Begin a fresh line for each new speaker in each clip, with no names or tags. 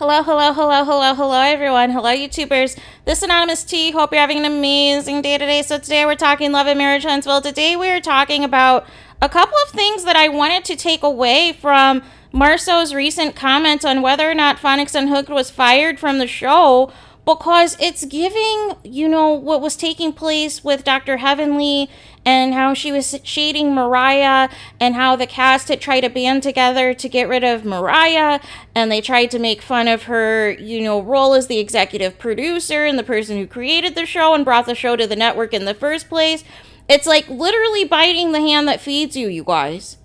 Hello, everyone. Hello, YouTubers. This is Anonymous T. Hope you're having an amazing day today. So today we're talking love and marriage, Huntsville. Today we are talking about a couple of things that I wanted to take away from Marceau's recent comments on whether or not Phonics Unhooked was fired from the show, because it's giving, what was taking place with Dr. Heavenly and how she was shading Mariah and how the cast had tried to band together to get rid of Mariah, and they tried to make fun of her, role as the executive producer and the person who created the show and brought the show to the network in the first place. It's like literally biting the hand that feeds you, you guys.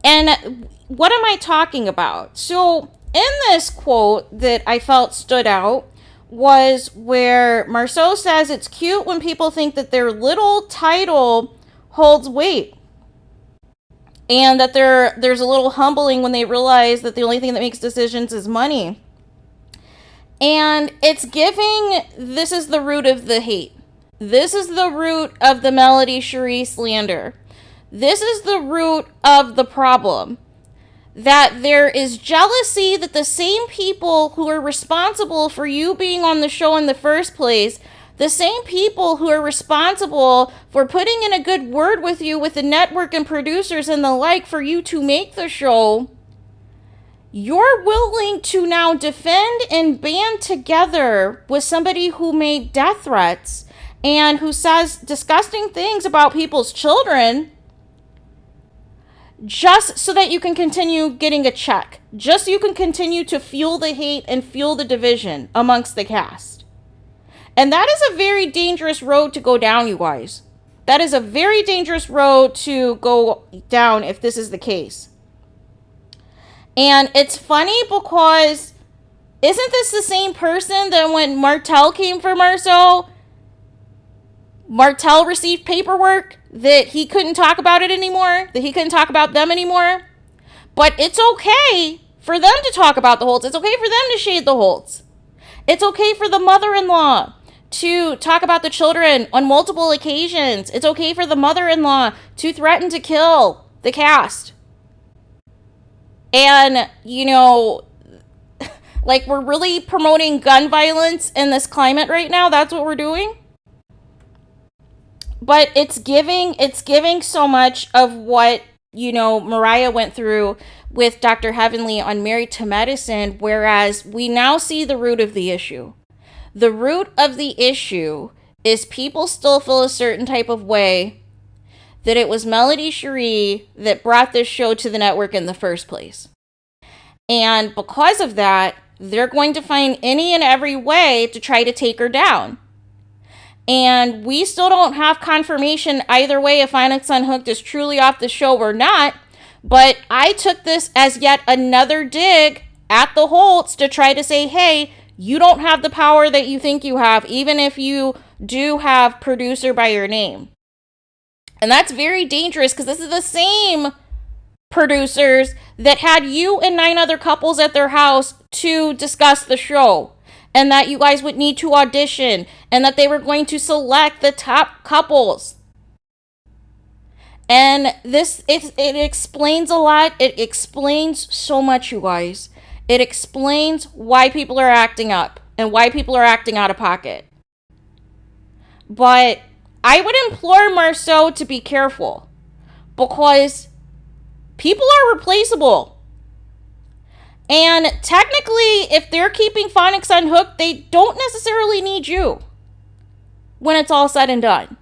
And what am I talking about? So in this quote that I felt stood out was where Marceau says it's cute when people think that their little title holds weight, and that there's a little humbling when they realize that the only thing that makes decisions is money. And it's giving, this is the root of the hate. This is the root of the Melody Cherie slander. This is the root of the problem. That there is jealousy that the same people who are responsible for you being on the show in the first place, the same people who are responsible for putting in a good word with you with the network and producers and the like for you to make the show, you're willing to now defend and band together with somebody who made death threats and who says disgusting things about people's children, just so that you can continue getting a check. Just so you can continue to fuel the hate and fuel the division amongst the cast. And that is a very dangerous road to go down, you guys. That is a very dangerous road to go down if this is the case. And it's funny because isn't this the same person that when Martell came for Marceau, Martell received paperwork that he couldn't talk about it anymore, that he couldn't talk about them anymore? But it's okay for them to talk about the Holts. It's okay for them to shade the Holts. It's okay for the mother-in-law to talk about the children on multiple occasions. It's okay for the mother-in-law to threaten to kill the cast. And, like we're really promoting gun violence in this climate right now. That's what we're doing. But it's giving so much of what, Mariah went through with Dr. Heavenly on Married to Medicine, whereas we now see the root of the issue. The root of the issue is people still feel a certain type of way that it was Melody Cherie that brought this show to the network in the first place. And because of that, they're going to find any and every way to try to take her down. And we still don't have confirmation either way if Phonics Unhooked is truly off the show or not. But I took this as yet another dig at the Holts to try to say, hey, you don't have the power that you think you have, even if you do have producer by your name. And that's very dangerous because this is the same producers that had you and 9 other couples at their house to discuss the show. And that you guys would need to audition, and that they were going to select the top couples. And this, it explains a lot. It explains so much, you guys. It explains why people are acting up and why people are acting out of pocket. But I would implore Marceau to be careful, because people are replaceable. And technically, if they're keeping Phonics Unhooked, they don't necessarily need you when it's all said and done.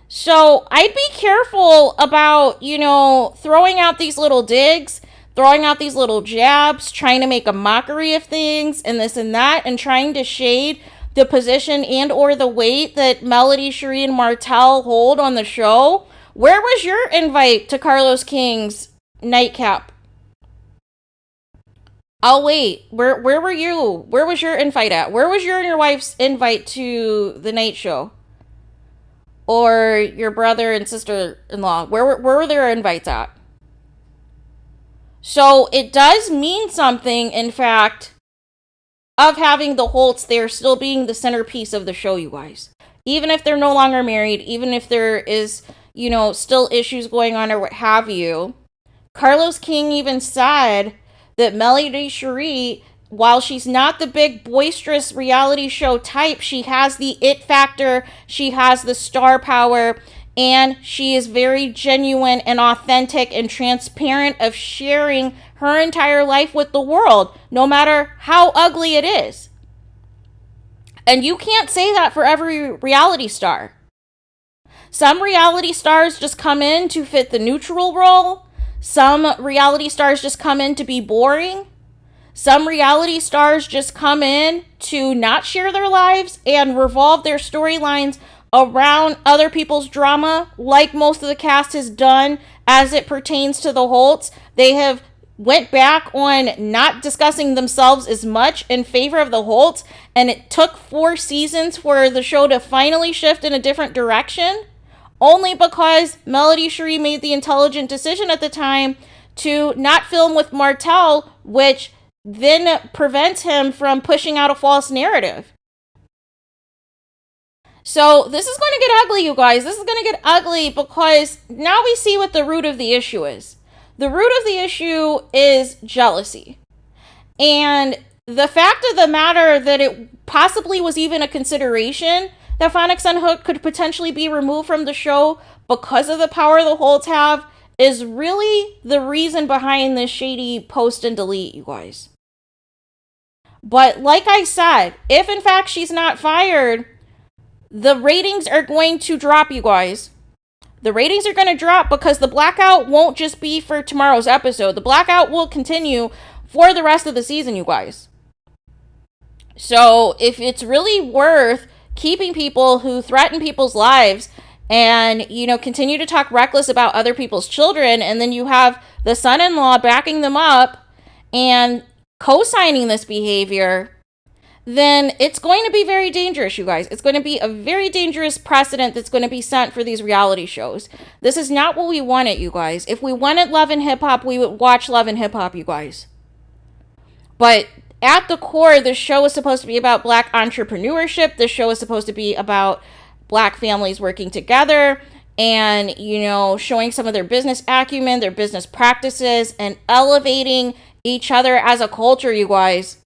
So I'd be careful about, throwing out these little digs, throwing out these little jabs, trying to make a mockery of things and this and that, and trying to shade the position and or the weight that Melody, Cherie, and Martell hold on the show. Where was your invite to Carlos King's nightcap? I'll wait. Where were you? Where was your invite at? Where was your and your wife's invite to the night show? Or your brother and sister-in-law? Where were their invites at? So it does mean something, in fact, of having the Holts there still being the centerpiece of the show, you guys. Even if they're no longer married, even if there is, still issues going on or what have you. Carlos King even said that Melody Cherie while she's not the big boisterous reality show type, she has the it factor, she has the star power, and she is very genuine and authentic and transparent of sharing her entire life with the world, no matter how ugly it is. And you can't say that for every reality star. Some reality stars just come in to fit the neutral role. Some reality stars just come in to be boring. Some reality stars just come in to not share their lives and revolve their storylines around other people's drama, like most of the cast has done as it pertains to the Holts. They have went back on not discussing themselves as much in favor of the Holts, and it took 4 seasons for the show to finally shift in a different direction, only because Melody Cherie made the intelligent decision at the time to not film with Martell, which then prevents him from pushing out a false narrative. So this is going to get ugly, you guys. This is going to get ugly because now we see what the root of the issue is. The root of the issue is jealousy. And the fact of the matter that it possibly was even a consideration that Phonics Unhooked could potentially be removed from the show because of the power the Holts have is really the reason behind this shady post and delete, you guys. But like I said, if in fact she's not fired, the ratings are going to drop, you guys. The ratings are going to drop because the blackout won't just be for tomorrow's episode. The blackout will continue for the rest of the season, you guys. So if it's really worth keeping people who threaten people's lives and, you know, continue to talk reckless about other people's children, and then you have the son-in-law backing them up and co-signing this behavior, then it's going to be very dangerous, you guys. It's going to be a very dangerous precedent that's going to be set for these reality shows. This is not what we wanted, you guys. If we wanted Love and Hip Hop, we would watch Love and Hip Hop, you guys. But at the core, this show is supposed to be about Black entrepreneurship. This show is supposed to be about Black families working together and, you know, showing some of their business acumen, their business practices, and elevating each other as a culture, you guys.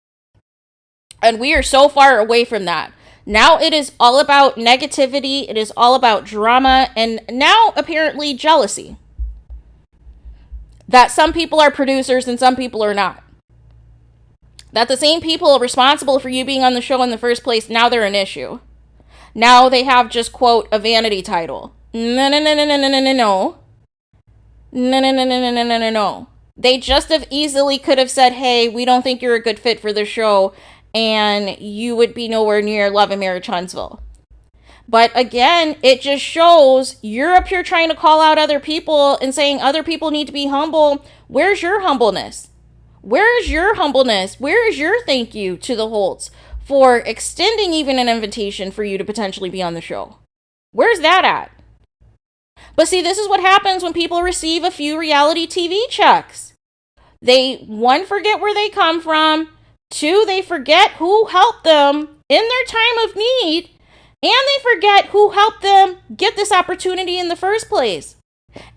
And we are so far away from that. Now it is all about negativity. It is all about drama. And now apparently jealousy. That some people are producers and some people are not. That the same people responsible for you being on the show in the first place, now they're an issue. Now they have just, quote, a vanity title. No. No. They just as easily could have said, hey, we don't think you're a good fit for the show, and you would be nowhere near Love and Marriage Huntsville. But again, it just shows you're up here trying to call out other people and saying other people need to be humble. Where's your humbleness? Where's your humbleness? Where is your thank you to the Holts for extending even an invitation for you to potentially be on the show? Where's that at? But see, this is what happens when people receive a few reality TV checks. They, 1, forget where they come from. 2, they forget who helped them in their time of need. And they forget who helped them get this opportunity in the first place.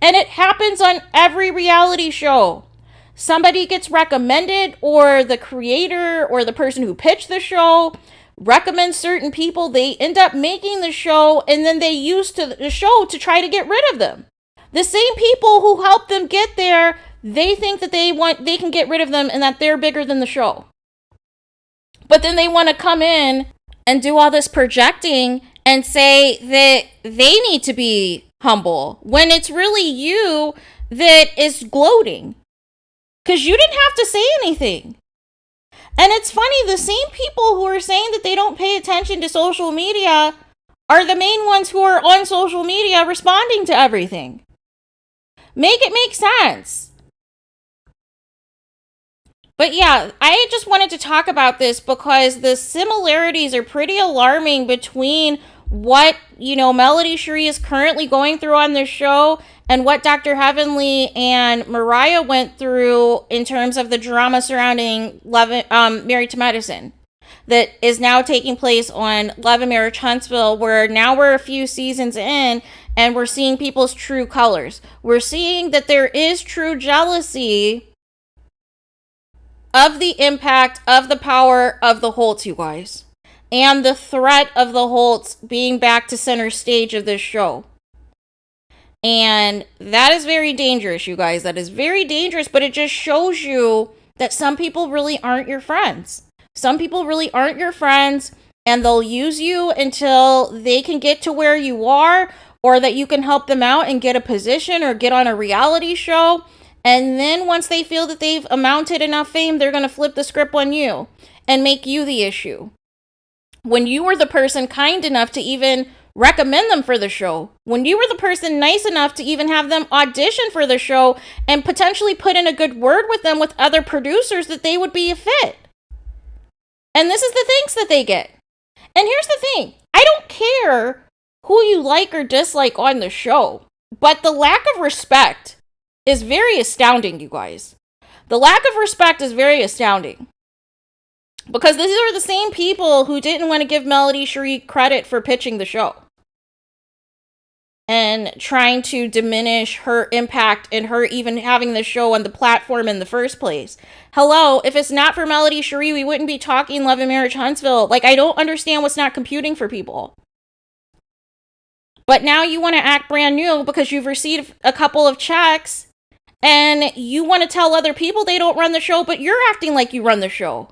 And it happens on every reality show. Somebody gets recommended, or the creator or the person who pitched the show recommends certain people. They end up making the show, and then they use the show to try to get rid of them. The same people who helped them get there, they think that they can get rid of them and that they're bigger than the show. But then they want to come in and do all this projecting and say that they need to be humble when it's really you that is gloating. Because you didn't have to say anything. And it's funny, the same people who are saying that they don't pay attention to social media are the main ones who are on social media responding to everything. Make it make sense. But yeah, I just wanted to talk about this because the similarities are pretty alarming between what, Melody Cherie is currently going through on this show and what Dr. Heavenly and Mariah went through in terms of the drama surrounding Married to Medicine that is now taking place on Love and Marriage Huntsville, where now we're a few seasons in and we're seeing people's true colors. We're seeing that there is true jealousy of the impact of the power of the Holts, you guys, and the threat of the Holts being back to center stage of this show. And that is very dangerous, you guys. That is very dangerous, but it just shows you that some people really aren't your friends. Some people really aren't your friends, and they'll use you until they can get to where you are, or that you can help them out and get a position or get on a reality show. And then once they feel that they've amounted enough fame, they're going to flip the script on you and make you the issue. When you were the person kind enough to even recommend them for the show, when you were the person nice enough to even have them audition for the show and potentially put in a good word with them with other producers that they would be a fit. And this is the things that they get. And here's the thing. I don't care who you like or dislike on the show, but the lack of respect is very astounding, you guys. The lack of respect is very astounding. Because these are the same people who didn't want to give Melody Cherie credit for pitching the show. And trying to diminish her impact and her even having the show on the platform in the first place. Hello, if it's not for Melody Cherie, we wouldn't be talking Love and Marriage Huntsville. Like, I don't understand what's not computing for people. But now you want to act brand new because you've received a couple of checks and you want to tell other people they don't run the show, but you're acting like you run the show.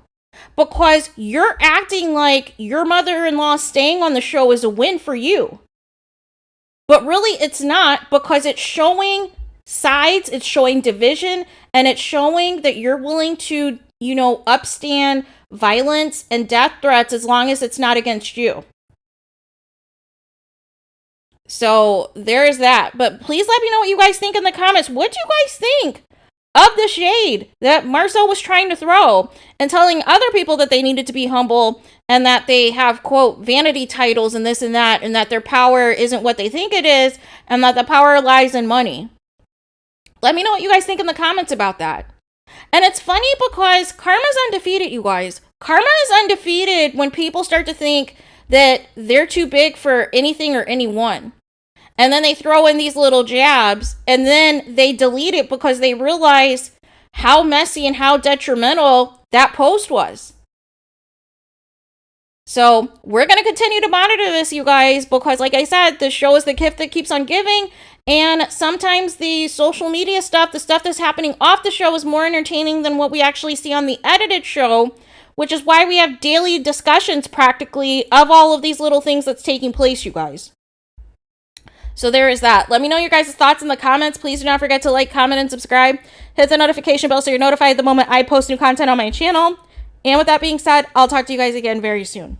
Because you're acting like your mother-in-law staying on the show is a win for you. But really, it's not, because it's showing sides, it's showing division, and it's showing that you're willing to, upstand violence and death threats as long as it's not against you. So there is that. But please let me know what you guys think in the comments. What do you guys think of the shade that Marcel was trying to throw and telling other people that they needed to be humble and that they have, quote, vanity titles and this and that their power isn't what they think it is and that the power lies in money? Let me know what you guys think in the comments about that. And it's funny because karma's undefeated, you guys. Karma is undefeated when people start to think that they're too big for anything or anyone. And then they throw in these little jabs and then they delete it because they realize how messy and how detrimental that post was. So we're going to continue to monitor this, you guys, because like I said, the show is the gift that keeps on giving. And sometimes the social media stuff, the stuff that's happening off the show, is more entertaining than what we actually see on the edited show, which is why we have daily discussions practically of all of these little things that's taking place, you guys. So there is that. Let me know your guys' thoughts in the comments. Please do not forget to like, comment, and subscribe. Hit the notification bell so you're notified the moment I post new content on my channel. And with that being said, I'll talk to you guys again very soon.